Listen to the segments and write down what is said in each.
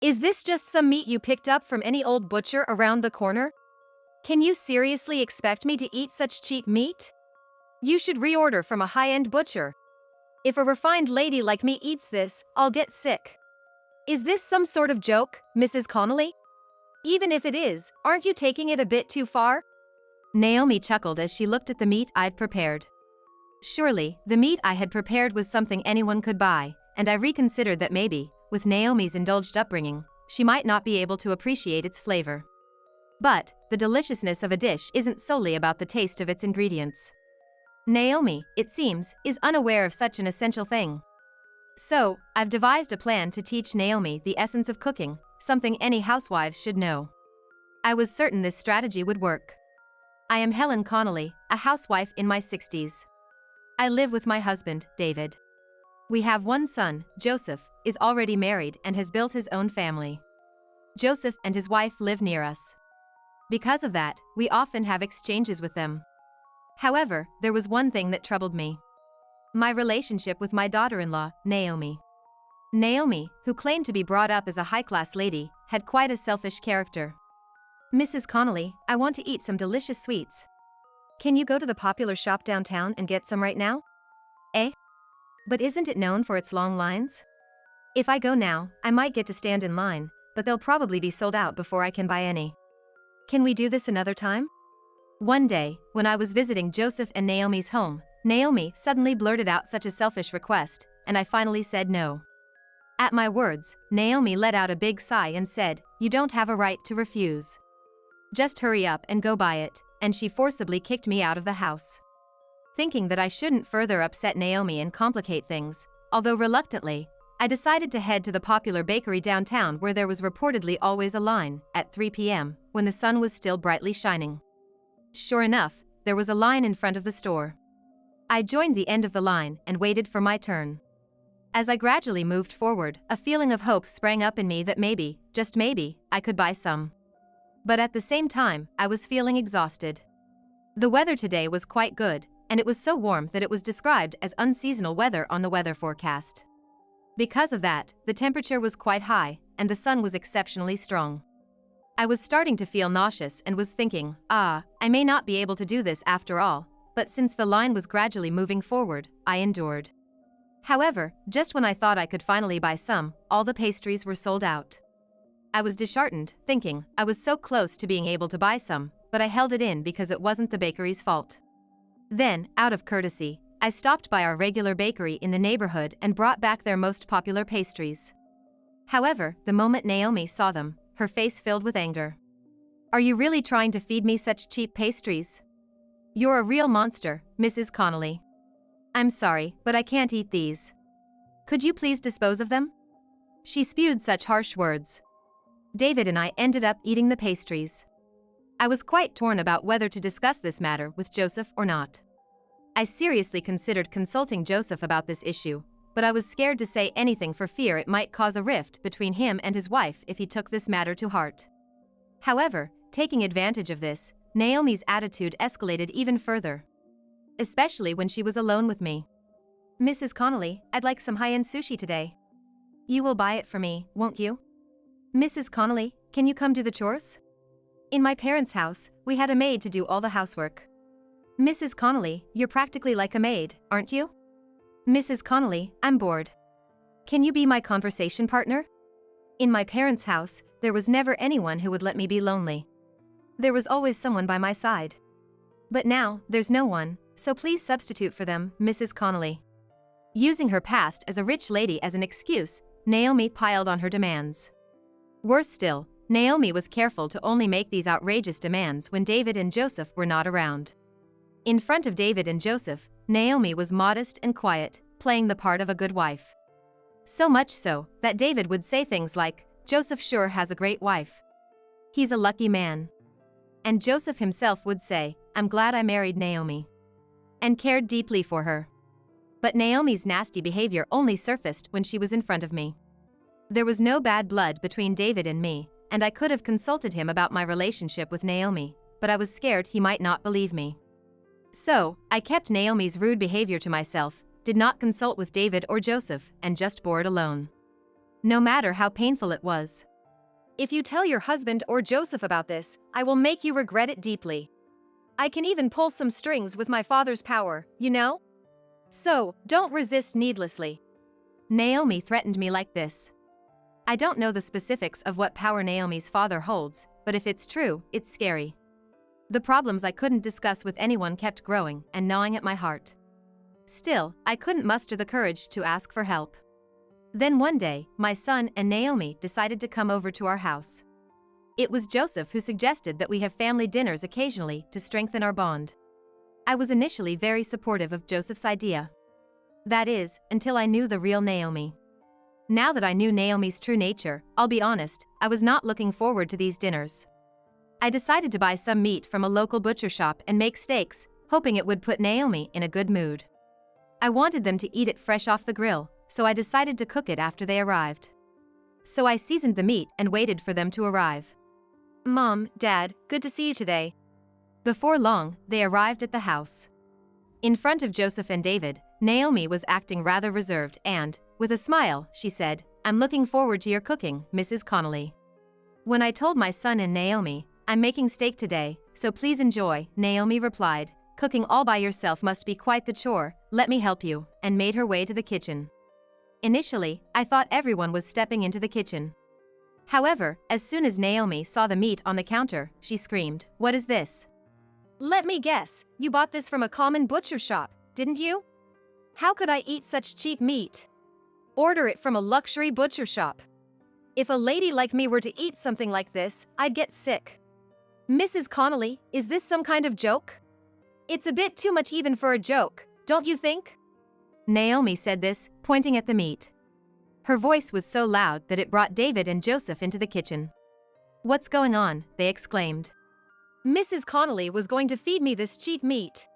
Is this just some meat you picked up from any old butcher around the corner? Can you seriously expect me to eat such cheap meat? You should reorder from a high-end butcher. If a refined lady like me eats this, I'll get sick. Is this some sort of joke, Mrs. Connolly? Even if it is, aren't you taking it a bit too far? Naomi chuckled as she looked at the meat I'd prepared. Surely, the meat I had prepared was something anyone could buy, and I reconsidered that maybe, with Naomi's indulged upbringing, she might not be able to appreciate its flavor. But, the deliciousness of a dish isn't solely about the taste of its ingredients. Naomi, it seems, is unaware of such an essential thing. So, I've devised a plan to teach Naomi the essence of cooking, something any housewives should know. I was certain this strategy would work. I am Helen Connolly, a housewife in my 60s. I live with my husband, David. We have one son, Joseph, is already married and has built his own family. Joseph and his wife live near us. Because of that, we often have exchanges with them. However, there was one thing that troubled me. My relationship with my daughter-in-law, Naomi. Naomi, who claimed to be brought up as a high-class lady, had quite a selfish character. Mrs. Connolly, I want to eat some delicious sweets. Can you go to the popular shop downtown and get some right now? Eh? But isn't it known for its long lines? If I go now, I might get to stand in line, but they'll probably be sold out before I can buy any. Can we do this another time? One day, when I was visiting Joseph and Naomi's home, Naomi suddenly blurted out such a selfish request, and I finally said no. At my words, Naomi let out a big sigh and said, "You don't have a right to refuse. Just hurry up and go buy it," and she forcibly kicked me out of the house. Thinking that I shouldn't further upset Naomi and complicate things, although reluctantly, I decided to head to the popular bakery downtown where there was reportedly always a line, at 3 p.m., when the sun was still brightly shining. Sure enough, there was a line in front of the store. I joined the end of the line and waited for my turn. As I gradually moved forward, a feeling of hope sprang up in me that maybe, just maybe, I could buy some. But at the same time, I was feeling exhausted. The weather today was quite good, and it was so warm that it was described as unseasonal weather on the weather forecast. Because of that, the temperature was quite high, and the sun was exceptionally strong. I was starting to feel nauseous and was thinking, I may not be able to do this after all, but since the line was gradually moving forward, I endured. However, just when I thought I could finally buy some, all the pastries were sold out. I was disheartened, thinking I was so close to being able to buy some, but I held it in because it wasn't the bakery's fault. Then, out of courtesy, I stopped by our regular bakery in the neighborhood and brought back their most popular pastries. However, the moment Naomi saw them, her face filled with anger. "Are you really trying to feed me such cheap pastries? You're a real monster, Mrs. Connolly. I'm sorry, but I can't eat these. Could you please dispose of them?" She spewed such harsh words. David and I ended up eating the pastries. I was quite torn about whether to discuss this matter with Joseph or not. I seriously considered consulting Joseph about this issue, but I was scared to say anything for fear it might cause a rift between him and his wife if he took this matter to heart. However, taking advantage of this, Naomi's attitude escalated even further. Especially when she was alone with me. "Mrs. Connolly, I'd like some high-end sushi today. You will buy it for me, won't you? Mrs. Connolly, can you come do the chores? In my parents' house, we had a maid to do all the housework. Mrs. Connolly, you're practically like a maid, aren't you? Mrs. Connolly, I'm bored. Can you be my conversation partner? In my parents' house, there was never anyone who would let me be lonely. There was always someone by my side. But now, there's no one, so please substitute for them, Mrs. Connolly." Using her past as a rich lady as an excuse, Naomi piled on her demands. Worse still, Naomi was careful to only make these outrageous demands when David and Joseph were not around. In front of David and Joseph, Naomi was modest and quiet, playing the part of a good wife. So much so, that David would say things like, "Joseph sure has a great wife. He's a lucky man." And Joseph himself would say, "I'm glad I married Naomi. And cared deeply for her." But Naomi's nasty behavior only surfaced when she was in front of me. There was no bad blood between David and me, and I could have consulted him about my relationship with Naomi, but I was scared he might not believe me. So, I kept Naomi's rude behavior to myself, did not consult with David or Joseph, and just bore it alone. No matter how painful it was. If you tell your husband or Joseph about this, I will make you regret it deeply. I can even pull some strings with my father's power, you know? So, don't resist needlessly. Naomi threatened me like this. I don't know the specifics of what power Naomi's father holds, but if it's true, it's scary. The problems I couldn't discuss with anyone kept growing and gnawing at my heart. Still, I couldn't muster the courage to ask for help. Then one day, my son and Naomi decided to come over to our house. It was Joseph who suggested that we have family dinners occasionally to strengthen our bond. I was initially very supportive of Joseph's idea. That is, until I knew the real Naomi. Now that I knew Naomi's true nature, I'll be honest, I was not looking forward to these dinners. I decided to buy some meat from a local butcher shop and make steaks, hoping it would put Naomi in a good mood. I wanted them to eat it fresh off the grill, so I decided to cook it after they arrived. So I seasoned the meat and waited for them to arrive. Mom, Dad, good to see you today. Before long, they arrived at the house. In front of Joseph and David, Naomi was acting rather reserved and, with a smile, she said, "I'm looking forward to your cooking, Mrs. Connolly." When I told my son and Naomi, "I'm making steak today, so please enjoy," Naomi replied, "Cooking all by yourself must be quite the chore, let me help you," and made her way to the kitchen. Initially, I thought everyone was stepping into the kitchen. However, as soon as Naomi saw the meat on the counter, she screamed, "What is this?" "Let me guess, you bought this from a common butcher shop, didn't you? How could I eat such cheap meat? Order it from a luxury butcher shop. If a lady like me were to eat something like this, I'd get sick. Mrs. Connolly, is this some kind of joke? It's a bit too much even for a joke, don't you think?" Naomi said this, pointing at the meat. Her voice was so loud that it brought David and Joseph into the kitchen. "What's going on?" they exclaimed. "Mrs. Connolly was going to feed me this cheap meat.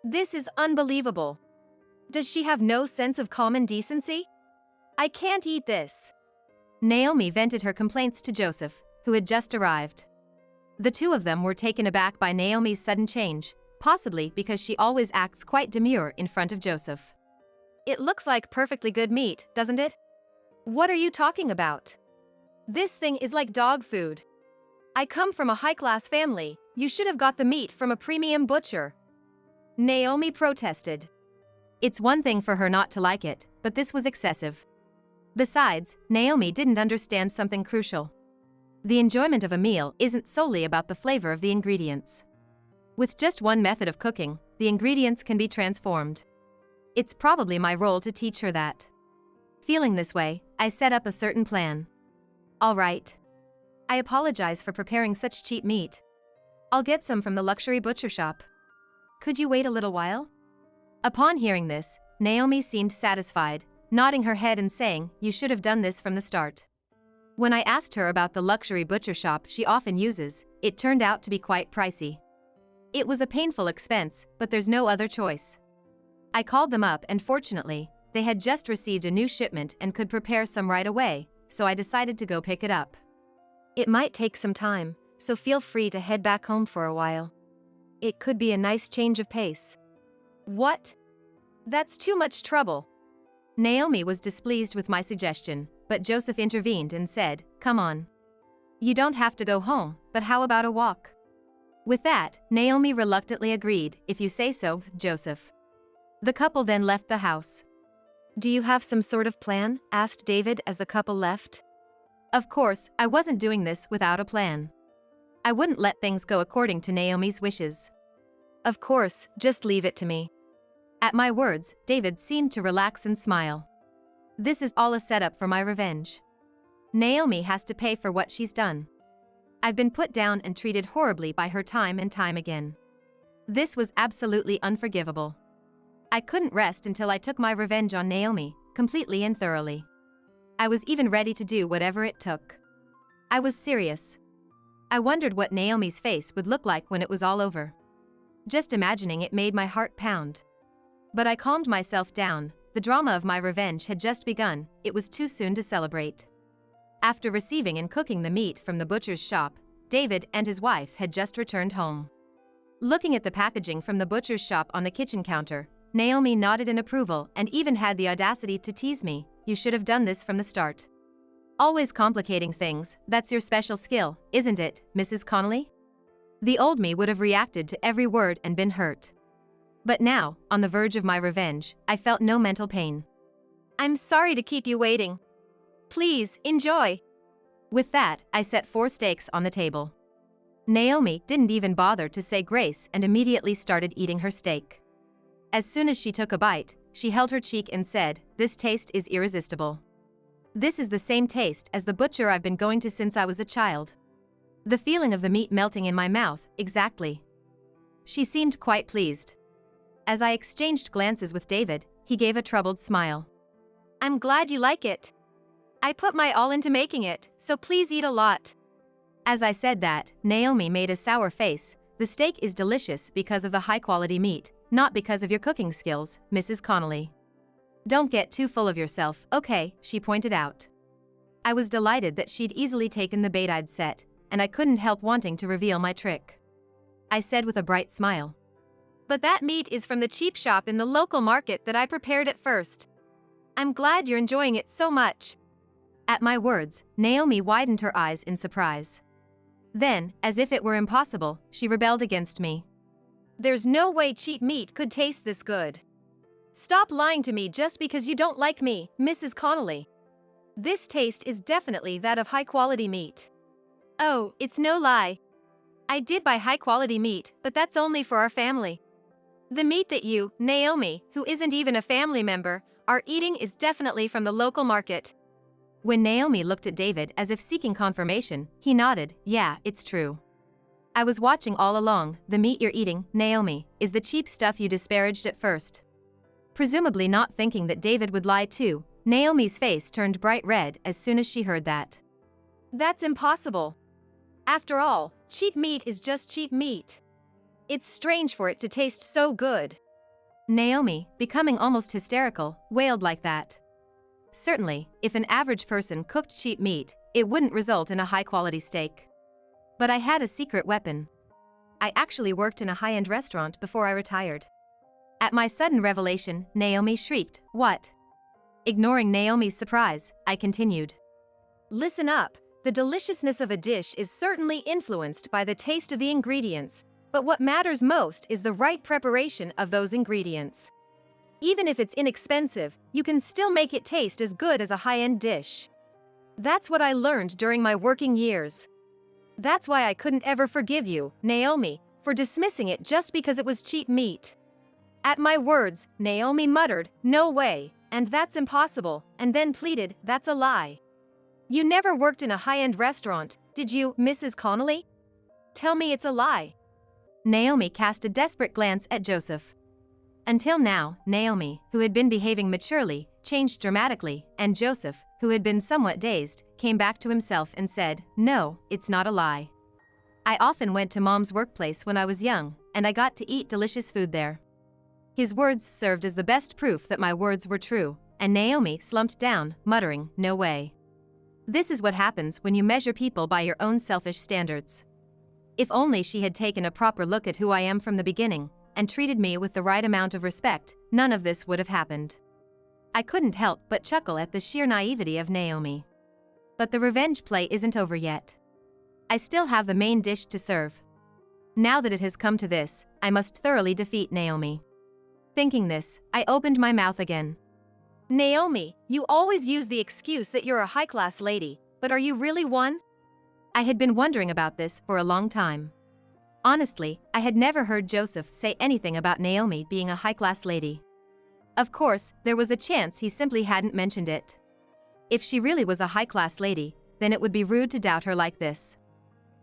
This is unbelievable. Does she have no sense of common decency? I can't eat this." Naomi vented her complaints to Joseph, who had just arrived. The two of them were taken aback by Naomi's sudden change, possibly because she always acts quite demure in front of Joseph. "It looks like perfectly good meat, doesn't it? What are you talking about? This thing is like dog food. I come from a high-class family, you should have got the meat from a premium butcher." Naomi protested. It's one thing for her not to like it, but this was excessive. Besides, Naomi didn't understand something crucial. The enjoyment of a meal isn't solely about the flavor of the ingredients. With just one method of cooking, the ingredients can be transformed. It's probably my role to teach her that. Feeling this way, I set up a certain plan. All right. I apologize for preparing such cheap meat. I'll get some from the luxury butcher shop. Could you wait a little while? Upon hearing this, Naomi seemed satisfied, nodding her head and saying, "You should have done this from the start." When I asked her about the luxury butcher shop she often uses, it turned out to be quite pricey. It was a painful expense, but there's no other choice. I called them up and fortunately, they had just received a new shipment and could prepare some right away, so I decided to go pick it up. It might take some time, so feel free to head back home for a while. It could be a nice change of pace. What? That's too much trouble. Naomi was displeased with my suggestion, but Joseph intervened and said, "Come on. You don't have to go home, but how about a walk?" With that, Naomi reluctantly agreed, "If you say so, Joseph." The couple then left the house. "Do you have some sort of plan?" asked David as the couple left. Of course, I wasn't doing this without a plan. I wouldn't let things go according to Naomi's wishes. Of course, just leave it to me. At my words, David seemed to relax and smile. This is all a setup for my revenge. Naomi has to pay for what she's done. I've been put down and treated horribly by her time and time again. This was absolutely unforgivable. I couldn't rest until I took my revenge on Naomi, completely and thoroughly. I was even ready to do whatever it took. I was serious. I wondered what Naomi's face would look like when it was all over. Just imagining it made my heart pound. But I calmed myself down. The drama of my revenge had just begun, it was too soon to celebrate. After receiving and cooking the meat from the butcher's shop, David and his wife had just returned home. Looking at the packaging from the butcher's shop on the kitchen counter, Naomi nodded in approval and even had the audacity to tease me, "You should have done this from the start." Always complicating things, that's your special skill, isn't it, Mrs. Connolly? The old me would have reacted to every word and been hurt. But now, on the verge of my revenge, I felt no mental pain. I'm sorry to keep you waiting. Please, enjoy. With that, I set 4 steaks on the table. Naomi didn't even bother to say grace and immediately started eating her steak. As soon as she took a bite, she held her cheek and said, "This taste is irresistible. This is the same taste as the butcher I've been going to since I was a child. The feeling of the meat melting in my mouth, exactly." She seemed quite pleased. As I exchanged glances with David, he gave a troubled smile. I'm glad you like it. I put my all into making it, so please eat a lot. As I said that, Naomi made a sour face. The steak is delicious because of the high-quality meat, not because of your cooking skills, Mrs. Connolly. Don't get too full of yourself, okay, she pointed out. I was delighted that she'd easily taken the bait I'd set, and I couldn't help wanting to reveal my trick. I said with a bright smile. But that meat is from the cheap shop in the local market that I prepared at first. I'm glad you're enjoying it so much. At my words, Naomi widened her eyes in surprise. Then, as if it were impossible, she rebelled against me. There's no way cheap meat could taste this good. Stop lying to me just because you don't like me, Mrs. Connolly. This taste is definitely that of high-quality meat. Oh, it's no lie. I did buy high-quality meat, but that's only for our family. The meat that you, Naomi, who isn't even a family member, are eating is definitely from the local market. When Naomi looked at David as if seeking confirmation, he nodded, yeah, it's true. I was watching all along. The meat you're eating, Naomi, is the cheap stuff you disparaged at first. Presumably not thinking that David would lie too, Naomi's face turned bright red as soon as she heard that. That's impossible. After all, cheap meat is just cheap meat. It's strange for it to taste so good. Naomi, becoming almost hysterical, wailed like that. Certainly, if an average person cooked cheap meat, it wouldn't result in a high-quality steak. But I had a secret weapon. I actually worked in a high-end restaurant before I retired. At my sudden revelation, Naomi shrieked, "What?" Ignoring Naomi's surprise, I continued. Listen up, the deliciousness of a dish is certainly influenced by the taste of the ingredients, but what matters most is the right preparation of those ingredients. Even if it's inexpensive, you can still make it taste as good as a high-end dish. That's what I learned during my working years. That's why I couldn't ever forgive you, Naomi, for dismissing it just because it was cheap meat. At my words, Naomi muttered, "No way, and that's impossible," and then pleaded, "That's a lie. You never worked in a high-end restaurant, did you, Mrs. Connolly? Tell me it's a lie." Naomi cast a desperate glance at Joseph. Until now, Naomi, who had been behaving maturely, changed dramatically, and Joseph, who had been somewhat dazed, came back to himself and said, "No, it's not a lie. I often went to Mom's workplace when I was young, and I got to eat delicious food there." His words served as the best proof that my words were true, and Naomi slumped down, muttering, "No way." This is what happens when you measure people by your own selfish standards. If only she had taken a proper look at who I am from the beginning, and treated me with the right amount of respect, none of this would have happened. I couldn't help but chuckle at the sheer naivety of Naomi. But the revenge play isn't over yet. I still have the main dish to serve. Now that it has come to this, I must thoroughly defeat Naomi. Thinking this, I opened my mouth again. Naomi, you always use the excuse that you're a high-class lady, but are you really one? I had been wondering about this for a long time. Honestly, I had never heard Joseph say anything about Naomi being a high-class lady. Of course, there was a chance he simply hadn't mentioned it. If she really was a high-class lady, then it would be rude to doubt her like this.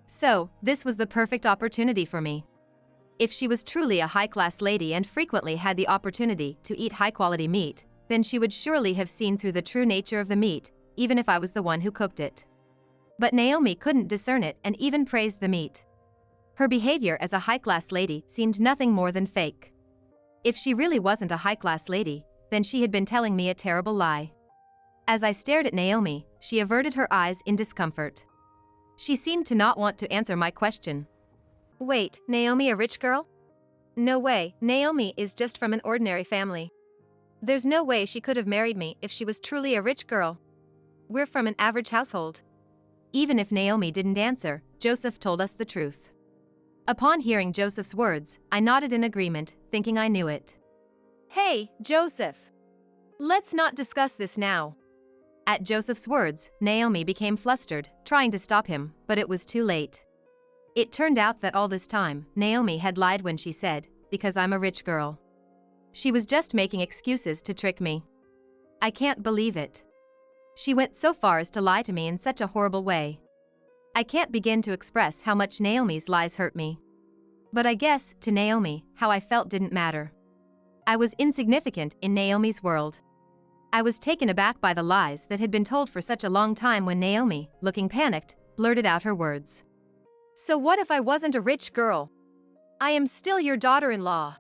So, this was the perfect opportunity for me. If she was truly a high-class lady and frequently had the opportunity to eat high-quality meat, then she would surely have seen through the true nature of the meat, even if I was the one who cooked it. But Naomi couldn't discern it and even praised the meat. Her behavior as a high-class lady seemed nothing more than fake. If she really wasn't a high-class lady, then she had been telling me a terrible lie. As I stared at Naomi, she averted her eyes in discomfort. She seemed to not want to answer my question. Wait, Naomi a rich girl? No way, Naomi is just from an ordinary family. There's no way she could have married me if she was truly a rich girl. We're from an average household. Even if Naomi didn't answer, Joseph told us the truth. Upon hearing Joseph's words, I nodded in agreement, thinking I knew it. Hey, Joseph! Let's not discuss this now. At Joseph's words, Naomi became flustered, trying to stop him, but it was too late. It turned out that all this time, Naomi had lied when she said, "Because I'm a rich girl." She was just making excuses to trick me. I can't believe it. She went so far as to lie to me in such a horrible way. I can't begin to express how much Naomi's lies hurt me. But I guess, to Naomi, how I felt didn't matter. I was insignificant in Naomi's world. I was taken aback by the lies that had been told for such a long time when Naomi, looking panicked, blurted out her words. So what if I wasn't a rich girl? I am still your daughter-in-law.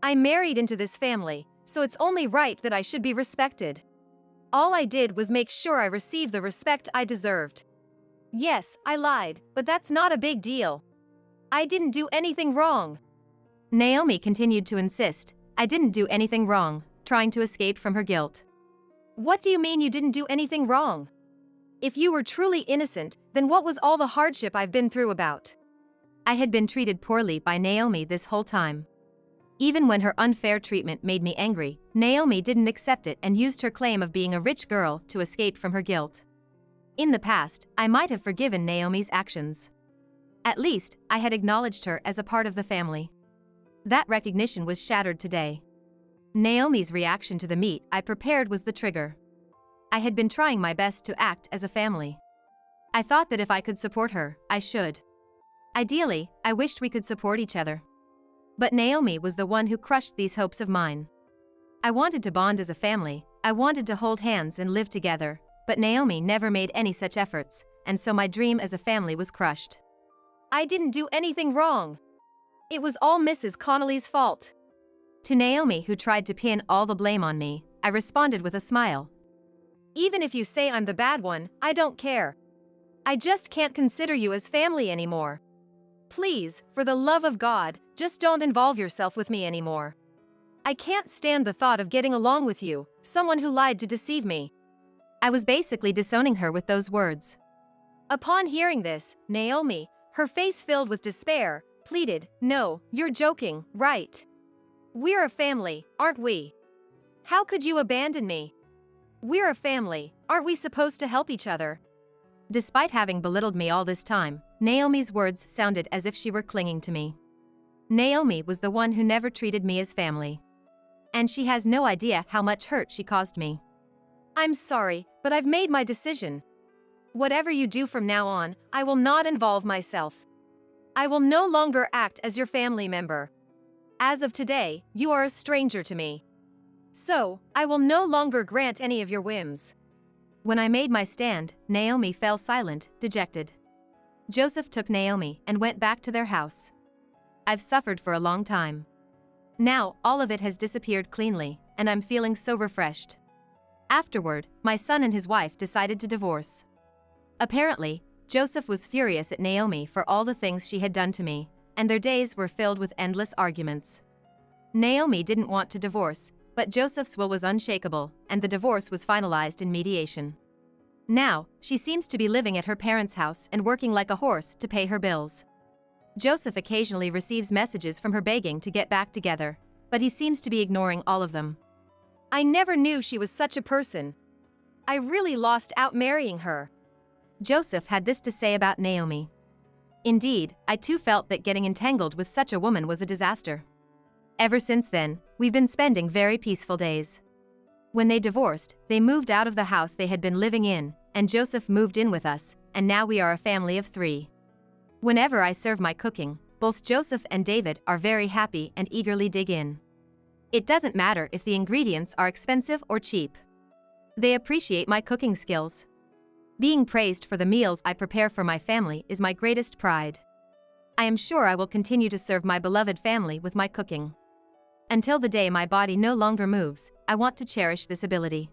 I married into this family, so it's only right that I should be respected. All I did was make sure I received the respect I deserved. Yes, I lied, but that's not a big deal. I didn't do anything wrong. Naomi continued to insist, I didn't do anything wrong, trying to escape from her guilt. What do you mean you didn't do anything wrong? If you were truly innocent, then what was all the hardship I've been through about? I had been treated poorly by Naomi this whole time. Even when her unfair treatment made me angry, Naomi didn't accept it and used her claim of being a rich girl to escape from her guilt. In the past, I might have forgiven Naomi's actions. At least, I had acknowledged her as a part of the family. That recognition was shattered today. Naomi's reaction to the meat I prepared was the trigger. I had been trying my best to act as a family. I thought that if I could support her, I should. Ideally, I wished we could support each other. But Naomi was the one who crushed these hopes of mine. I wanted to bond as a family, I wanted to hold hands and live together, but Naomi never made any such efforts, and so my dream as a family was crushed. I didn't do anything wrong. It was all Mrs. Connolly's fault. To Naomi, who tried to pin all the blame on me, I responded with a smile. Even if you say I'm the bad one, I don't care. I just can't consider you as family anymore. Please, for the love of God, just don't involve yourself with me anymore. I can't stand the thought of getting along with you, someone who lied to deceive me. I was basically disowning her with those words. Upon hearing this, Naomi, her face filled with despair, pleaded, "No, you're joking, right? We're a family, aren't we? How could you abandon me? We're a family, aren't we supposed to help each other?" Despite having belittled me all this time, Naomi's words sounded as if she were clinging to me. Naomi was the one who never treated me as family. And she has no idea how much hurt she caused me. I'm sorry, but I've made my decision. Whatever you do from now on, I will not involve myself. I will no longer act as your family member. As of today, you are a stranger to me. So, I will no longer grant any of your whims. When I made my stand, Naomi fell silent, dejected. Joseph took Naomi and went back to their house. I've suffered for a long time. Now, all of it has disappeared cleanly, and I'm feeling so refreshed. Afterward, my son and his wife decided to divorce. Apparently, Joseph was furious at Naomi for all the things she had done to me, and their days were filled with endless arguments. Naomi didn't want to divorce, but Joseph's will was unshakable, and the divorce was finalized in mediation. Now, she seems to be living at her parents' house and working like a horse to pay her bills. Joseph occasionally receives messages from her begging to get back together, but he seems to be ignoring all of them. I never knew she was such a person. I really lost out marrying her. Joseph had this to say about Naomi. Indeed, I too felt that getting entangled with such a woman was a disaster. Ever since then, we've been spending very peaceful days. When they divorced, they moved out of the house they had been living in, and Joseph moved in with us, and now we are a family of 3. Whenever I serve my cooking, both Joseph and David are very happy and eagerly dig in. It doesn't matter if the ingredients are expensive or cheap. They appreciate my cooking skills. Being praised for the meals I prepare for my family is my greatest pride. I am sure I will continue to serve my beloved family with my cooking. Until the day my body no longer moves, I want to cherish this ability.